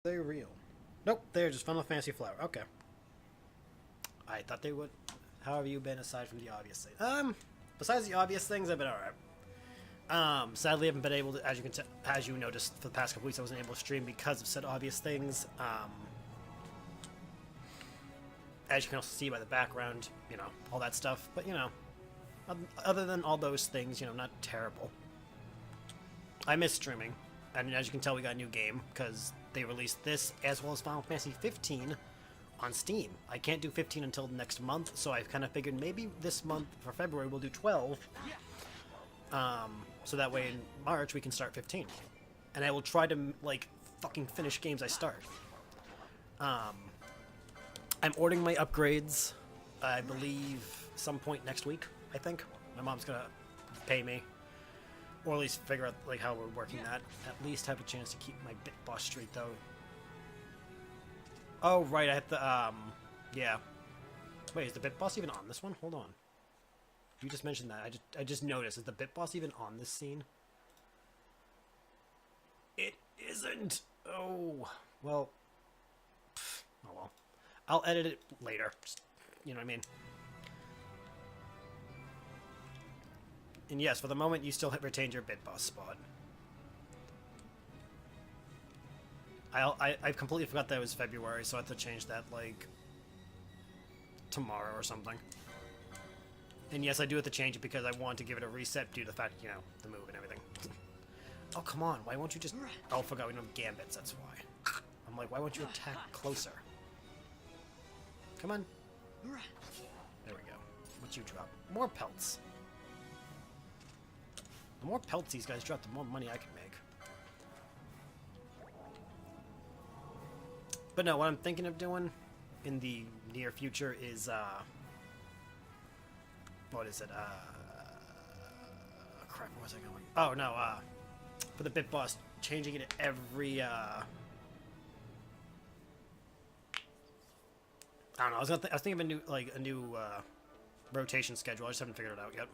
They're real. Nope, they're just Final Fantasy Flower. Okay. I thought they would. How have you been aside from the obvious things? Besides the obvious things, I've been alright. Sadly, I haven't been able to, as you noticed, for the past couple weeks, I wasn't able to stream because of said obvious things. As you can also see by the background, you know, all that stuff. But, you know, other than all those things, you know, not terrible. I miss streaming. And as you can tell, we got a new game, because they released this, as well as Final Fantasy 15, on Steam. I can't do 15 until next month, so I kind of figured maybe this month, for February, we'll do 12. So that way in March, we can start 15. And I will try to, like, fucking finish games I start. I'm ordering my upgrades, I believe, some point next week, I think. My mom's gonna pay me. Or at least figure out, like, how we're working that. At least have a chance to keep my bit boss straight, though. Oh, right, I have to, yeah. Wait, is the bit boss even on this one? Hold on. You just mentioned that. I just noticed. Is the bit boss even on this scene? It isn't. Oh, well. Oh, well. I'll edit it later. Just, you know what I mean? And yes, for the moment, you still retained your bit boss spot. I completely forgot that it was February, so I have to change that, like, tomorrow or something. And yes, I do have to change it because I want to give it a reset due to the fact, you know, the move and everything. Oh, come on. Why won't you just... Oh, I forgot we don't have gambits, that's why. I'm like, why won't you attack closer? Come on. There we go. What you drop? More pelts. The more pelts these guys drop, the more money I can make. But no, what I'm thinking of doing in the near future is, what is it? Crap, where was I going? Oh, no, for the bit boss, changing it every, I don't know, I was thinking of a new rotation schedule. I just haven't figured it out yet.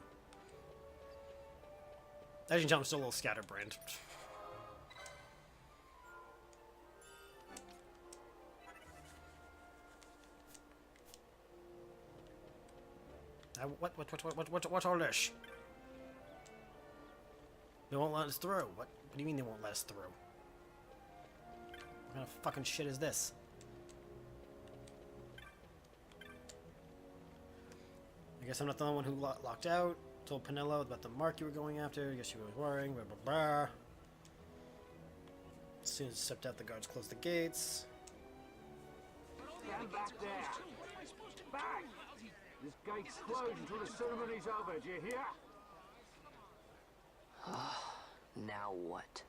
As you can tell, I'm still a little scatterbrained. What's all this? They won't let us through. What do you mean they won't let us through? What kind of fucking shit is this? I guess I'm not the only one who locked out. Told Penelo about the mark you were going after. I guess she was worrying. Blah, blah, blah. As soon as I stepped out, the guards closed the gates. Stand back there! Back! This gate's closed until the ceremony's over, do you hear? Now what?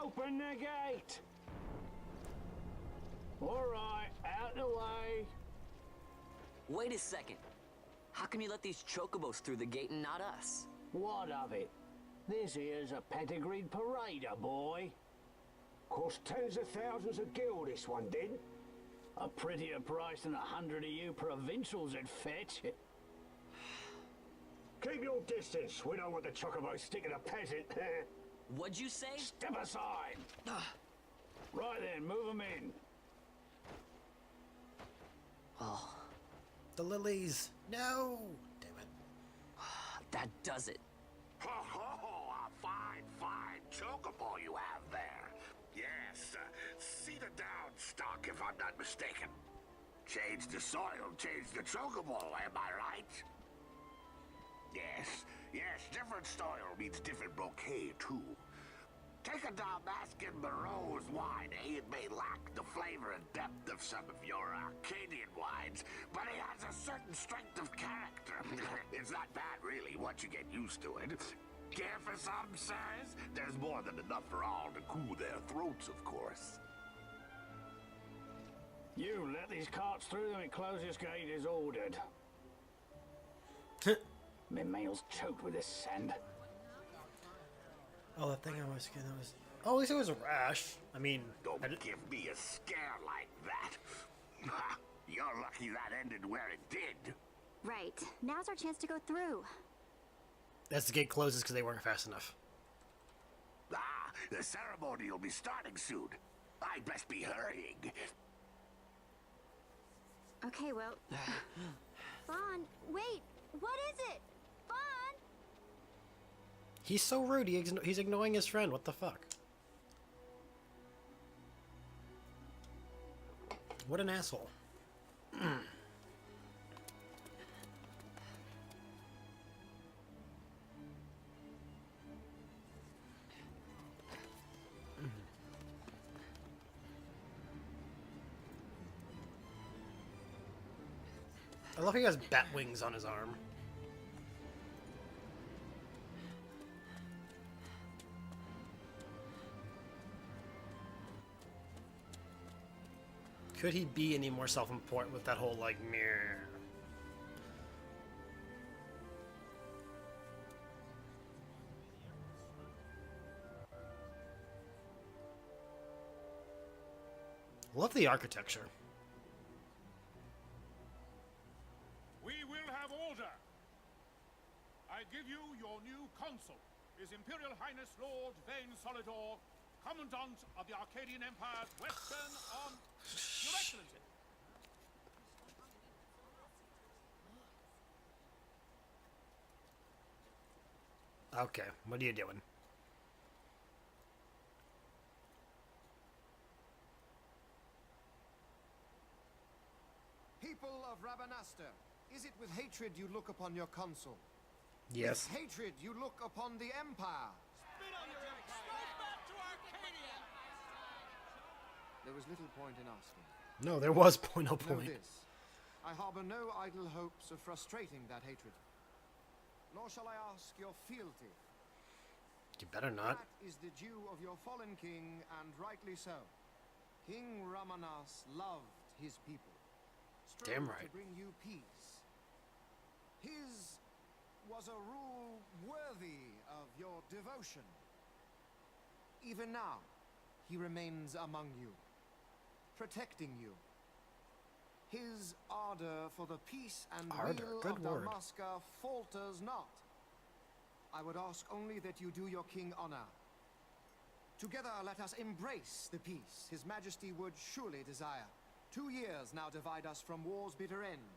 Open the gate! Alright, out the way. Wait a second. How come you let these chocobos through the gate and not us? What of it? This here's a pedigreed parader, boy. Cost tens of thousands of gil, this one did. A prettier price than 100 of you provincials would fetch. Keep your distance. We don't want the chocobo sticking a peasant. What'd you say? Step aside. Right then, move them in. Oh, The lilies! No! Damn it. that does it. Ho ho! A fine, fine chocobo you have there. Yes, cedar down stock if I'm not mistaken. Change the soil, change the chocobo, am I right? Yes, yes, different soil means different bouquet too. Take a Dalmascan Barrow's wine, eh? It may lack the flavor and depth of some of your Archadian wines, but it has a certain strength of character. It's not bad, really, once you get used to it. Care for some, sirs? There's more than enough for all to cool their throats, of course. You let these carts through and close this gate is ordered. My mail's choked with this sand. Oh, that thing I was getting, that was... Oh, at least it was a rash. I mean... Don't give me a scare like that. You're lucky that ended where it did. Right. Now's our chance to go through. As the gate closes because they weren't fast enough. Ah, the ceremony will be starting soon. I'd best be hurrying. Okay, well... Fawn, wait! What is it? Fawn! He's so rude. He's ignoring his friend. What the fuck? What an asshole. I love how he has bat wings on his arm. Could he be any more self-important with that whole, like, mirror? Love the architecture. We will have order. I give you your new consul, His Imperial Highness Lord Vane Solidor, Commandant of the Archadian Empire's Western Arm. Your Excellency. Okay, what are you doing? People of Rabanasta, is it with hatred you look upon your consul? Yes. With hatred you look upon the Empire. There was little point in asking. No, there was point. No Know point. this. I harbor no idle hopes of frustrating that hatred. Nor shall I ask your fealty. You better not. That is the due of your fallen king, and rightly so. King Ramanas loved his people. Strove Damn right. to bring you peace. His was a rule worthy of your devotion. Even now, he remains among you, protecting you. His ardor for the peace and Ardor, weal good of word. Dalmasca falters not. I would ask only that you do your king honor. Together let us embrace the peace His Majesty would surely desire. 2 years now divide us from war's bitter end,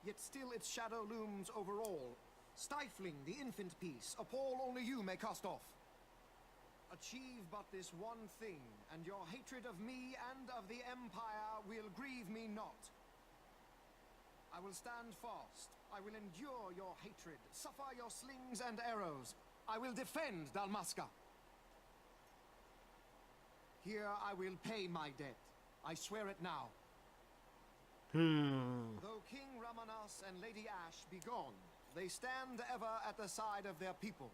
yet still its shadow looms over all, stifling the infant peace a pall only you may cast off. Achieve but this one thing, and your hatred of me and of the Empire will grieve me not. I will stand fast. I will endure your hatred, suffer your slings and arrows. I will defend Dalmasca. Here I will pay my debt. I swear it now. Though King Ramanas and Lady Ashe be gone, they stand ever at the side of their people.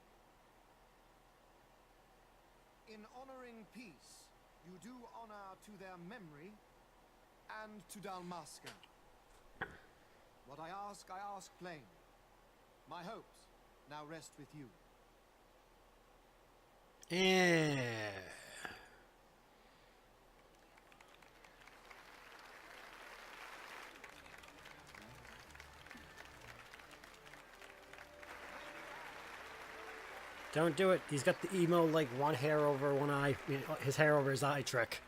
In honoring peace, you do honor to their memory and to Dalmasca. What I ask plain. My hopes now rest with you. Yeah. Don't do it. He's got the emo, like, one hair over one eye, his hair over his eye trick.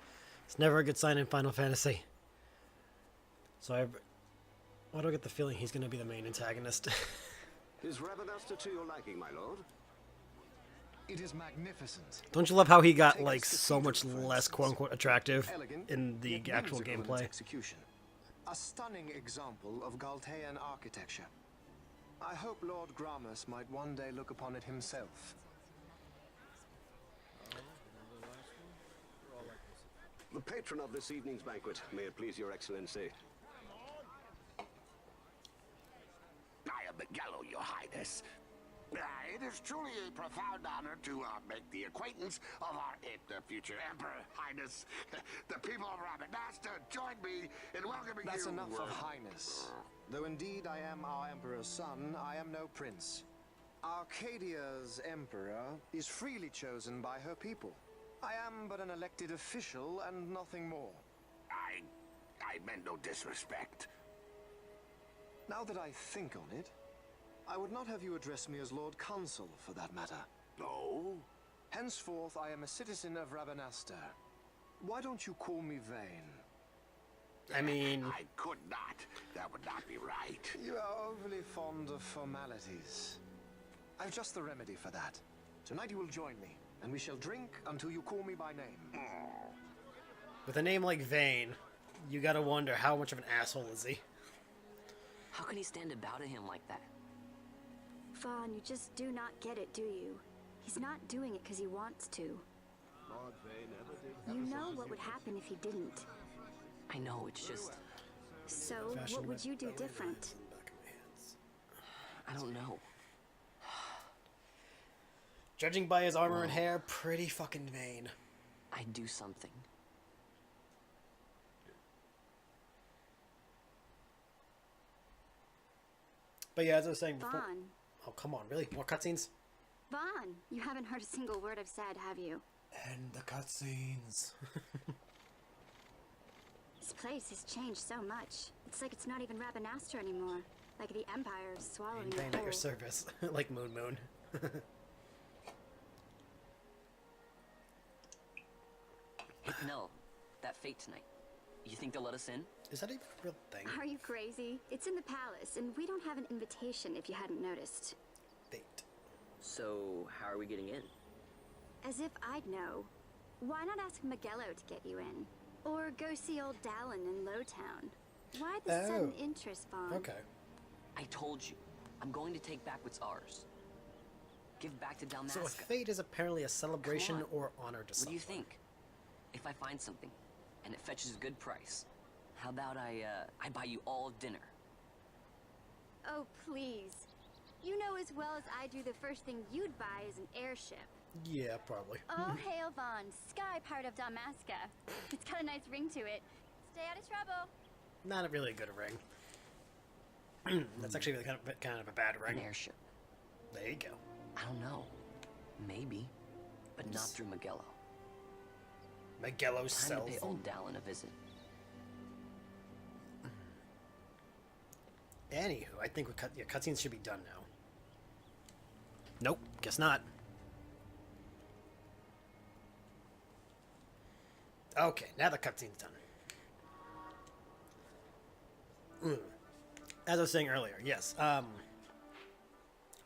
It's never a good sign in Final Fantasy. So why do I get the feeling he's going to be the main antagonist? Is Rabanasta to your liking, my lord? It is magnificent. Don't you love how he got, Take like, us to so much Cathedral, for less instance. quote-unquote attractive Elegant, in the yet actual whimsical in its gameplay? execution. A stunning example of Galtean architecture. I hope Lord Gramus might one day look upon it himself. The patron of this evening's banquet, may it please your excellency. I am Miguelo, your highness. It is truly a profound honor to make the acquaintance of our future emperor, highness. The people of Rabanasta join me in welcoming That's you. enough of highness. Though indeed I am our emperor's son, I am no prince. Arcadia's emperor is freely chosen by her people. I am but an elected official and nothing more. I meant no disrespect. Now that I think on it, I would not have you address me as Lord Consul, for that matter. No? Henceforth, I am a citizen of Rabanastre. Why don't you call me Vane? I mean... I could not. That would not be right. You are overly fond of formalities. I've just the remedy for that. Tonight you will join me, and we shall drink until you call me by name. With a name like Vane, you gotta wonder how much of an asshole is he? How can he stand about to him like that? Vaughn, you just do not get it, do you? He's not doing it because he wants to. You know what would happen if he didn't. I know, it's just... So, what would you do different? I don't know. Judging by his armor and hair, pretty fucking vain. I'd do something. But yeah, as I was saying before... Vaughn. Oh, come on, really? More cutscenes? Vaughn, you haven't heard a single word I've said, have you? And the cutscenes. This place has changed so much. It's like it's not even Rabanastre anymore. Like the Empire is swallowing Vain the at your whole. service. Like Moon Moon. Hey, Nell, that fate tonight. You think they'll let us in? Is that even a real thing? Are you crazy? It's in the palace, and we don't have an invitation if you hadn't noticed. Fate. So, how are we getting in? As if I'd know. Why not ask Magello to get you in? Or go see old Dallin in Lowtown? Why the sudden interest, Vaughn? Okay. I told you. I'm going to take back what's ours. Give back to Dalmasca. So a fate is apparently a celebration Come on. or honor to What someone. do you think? If I find something, and it fetches a good price, how about I buy you all dinner? Oh, please. You know as well as I do the first thing you'd buy is an airship. Yeah, probably. Oh, hail Vaughn, sky part of Dalmasca. It's got a nice ring to it. Stay out of trouble. Not really a good ring. That's actually really kind of a bad ring. An airship. There you go. I don't know. Maybe. But not through Magello. Magello Time to sells pay them. old Dallin a visit. Anywho, I think cutscenes should be done now. Nope, guess not. Okay, now the cutscene's done. As I was saying earlier, yes. At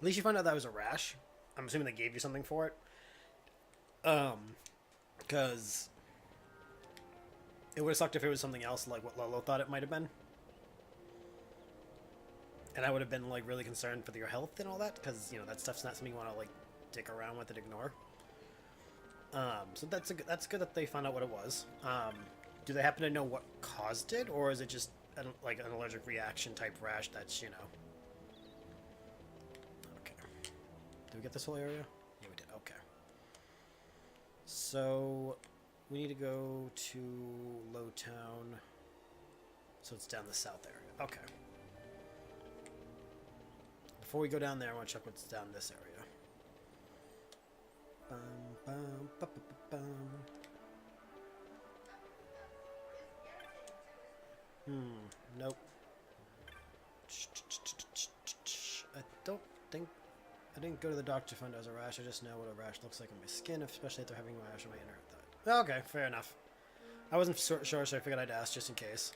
least you found out that was a rash. I'm assuming they gave you something for it. Because it would have sucked if it was something else like what Lolo thought it might have been. And I would have been, like, really concerned for your health and all that, because, you know, that stuff's not something you want to, like, dick around with and ignore. So that's good that they found out what it was. Do they happen to know what caused it, or is it just, like, an allergic reaction type rash that's, you know... Okay. Did we get this whole area? Yeah, we did. Okay. So, we need to go to Lowtown. So it's down the south area. Okay. Before we go down there, I want to check what's down this area. Nope. I don't think... I didn't go to the doctor to find out it was a rash. I just know what a rash looks like on my skin, especially if they're having a rash on my inner thigh. Okay, fair enough. I wasn't sure, so I figured I'd ask just in case.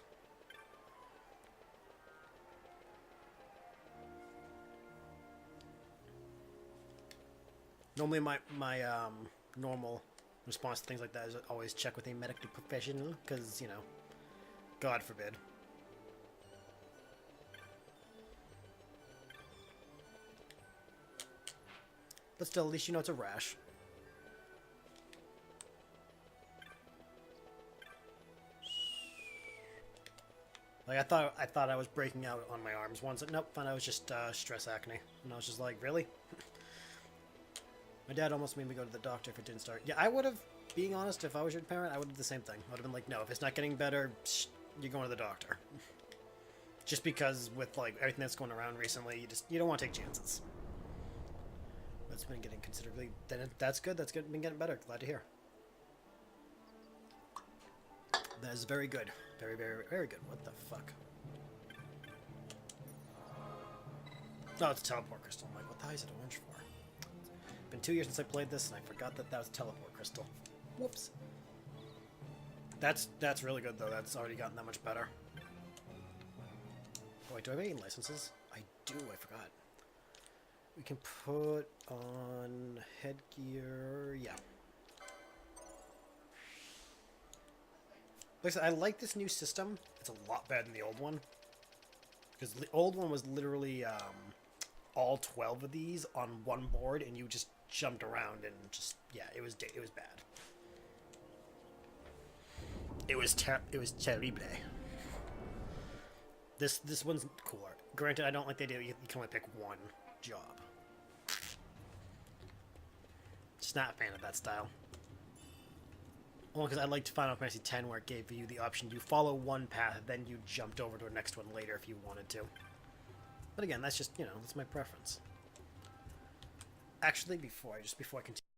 Normally my normal response to things like that is always check with a medical professional, because, you know, God forbid. But still, at least you know it's a rash. Like, I thought I was breaking out on my arms once. Nope, found out it was just stress acne. And I was just like, really? My dad almost made me go to the doctor if it didn't start. Yeah, I would have, being honest, if I was your parent, I would have the same thing. I would have been like, no, if it's not getting better, you're going to the doctor. Just because with, like, everything that's going around recently, you don't want to take chances. But it's been getting considerably... That's good. That's good. Been getting better. Glad to hear. That is very good. Very, very, very good. What the fuck? No, it's a teleport crystal. I'm like, what the hell is it orange for? Been 2 years since I played this, and I forgot that that was a teleport crystal. Whoops. That's really good, though. That's already gotten that much better. Oh, wait, do I have any licenses? I do, I forgot. We can put on headgear, yeah. Like I said, I like this new system. It's a lot better than the old one. Because the old one was literally all 12 of these on one board, and you just jumped around and just, yeah, it was bad. It was terrible. This one's cooler. Granted, I don't like the idea that you can only pick one job. Just not a fan of that style. Only because I liked Final Fantasy X, where it gave you the option you follow one path, then you jumped over to the next one later if you wanted to. But again, that's just, you know, that's my preference. Actually, before I continue.